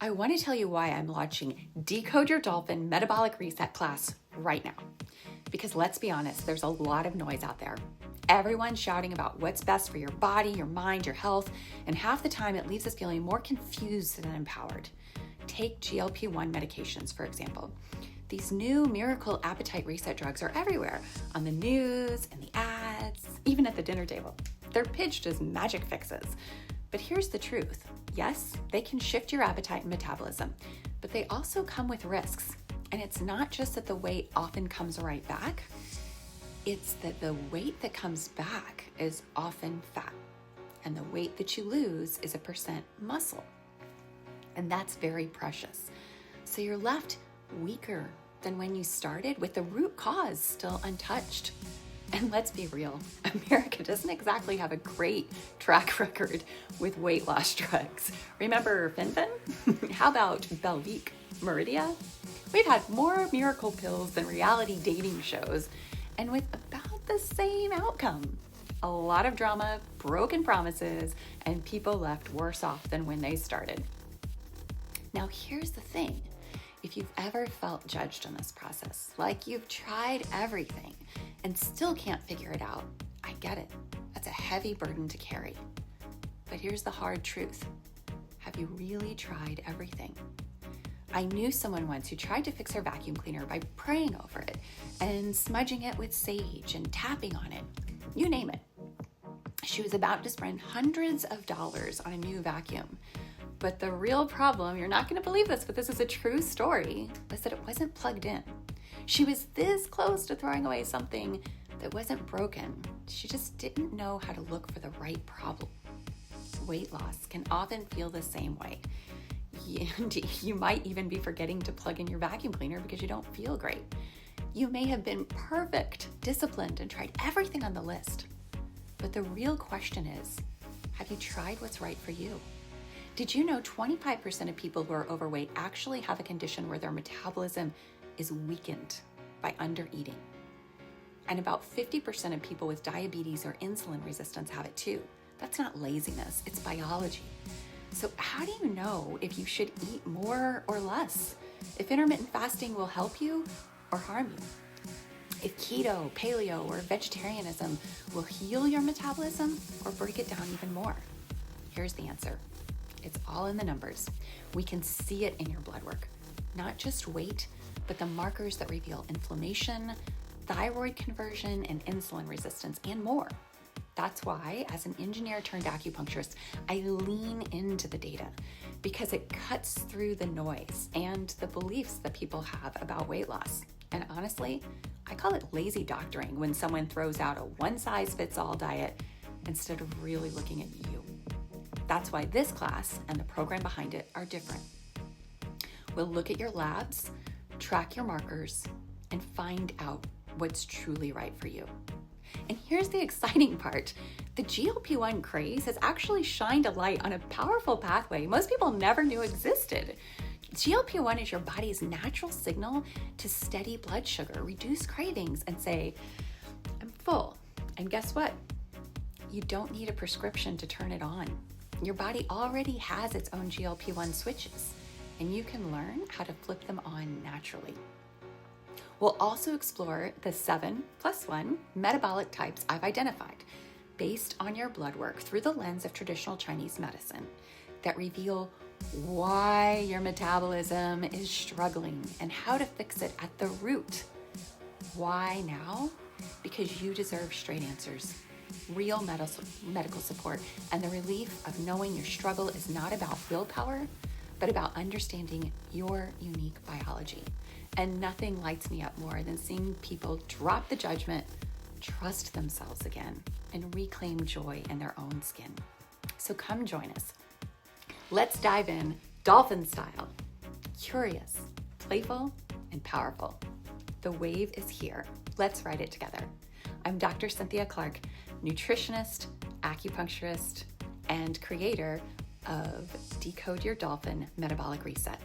I want to tell you why I'm launching Decode Your Dolphin Metabolic Reset class right now. Because let's be honest, there's a lot of noise out there. Everyone's shouting about what's best for your body, your mind, your health, and half the time it leaves us feeling more confused than empowered. Take GLP-1 medications, for example. These new miracle appetite reset drugs are everywhere, on the news, in the ads, even at the dinner table. They're pitched as magic fixes. But here's the truth. Yes, they can shift your appetite and metabolism, but they also come with risks. And it's not just that the weight often comes right back, it's that the weight that comes back is often fat, and the weight that you lose is a percent muscle. And that's very precious. So you're left weaker than when you started with the root cause still untouched. And let's be real, America doesn't exactly have a great track record with weight loss drugs. Remember Fen-Phen? How about Belviq, Meridia? We've had more miracle pills than reality dating shows, and with about the same outcome. A lot of drama, broken promises, and people left worse off than when they started. Now here's the thing. If you've ever felt judged in this process, like you've tried everything and still can't figure it out, I get it. That's a heavy burden to carry. But here's the hard truth. Have you really tried everything? I knew someone once who tried to fix her vacuum cleaner by praying over it and smudging it with sage and tapping on it. You name it. She was about to spend hundreds of dollars on a new vacuum. But the real problem, you're not going to believe this, but this is a true story, was that it wasn't plugged in. She was this close to throwing away something that wasn't broken. She just didn't know how to look for the right problem. Weight loss can often feel the same way. You might even be forgetting to plug in your vacuum cleaner because you don't feel great. You may have been perfect, disciplined, and tried everything on the list. But the real question is, have you tried what's right for you? Did you know 25% of people who are overweight actually have a condition where their metabolism is weakened by undereating? And about 50% of people with diabetes or insulin resistance have it too. That's not laziness, it's biology. So how do you know if you should eat more or less? If intermittent fasting will help you or harm you? If keto, paleo, or vegetarianism will heal your metabolism or break it down even more? Here's the answer. It's all in the numbers. We can see it in your blood work. Not just weight, but the markers that reveal inflammation, thyroid conversion, and insulin resistance, and more. That's why, as an engineer turned acupuncturist, I lean into the data because it cuts through the noise and the beliefs that people have about weight loss. And honestly, I call it lazy doctoring when someone throws out a one-size-fits-all diet instead of really looking at you. That's why this class and the program behind it are different. We'll look at your labs, track your markers, and find out what's truly right for you. And here's the exciting part. The GLP-1 craze has actually shined a light on a powerful pathway most people never knew existed. GLP-1 is your body's natural signal to steady blood sugar, reduce cravings, and say, I'm full. And guess what? You don't need a prescription to turn it on. Your body already has its own GLP-1 switches, and you can learn how to flip them on naturally. We'll also explore the 7+1 metabolic types I've identified based on your blood work through the lens of traditional Chinese medicine that reveal why your metabolism is struggling and how to fix it at the root. Why now? Because you deserve straight answers, real medical support, and the relief of knowing your struggle is not about willpower, but about understanding your unique biology. And nothing lights me up more than seeing people drop the judgment, trust themselves again, and reclaim joy in their own skin. So come join us. Let's dive in Dolphin-style. Curious, playful, and powerful. The wave is here. Let's ride it together. I'm Dr. Cynthia Clark, nutritionist, acupuncturist, and creator of Decode Your Dolphin Metabolic Reset.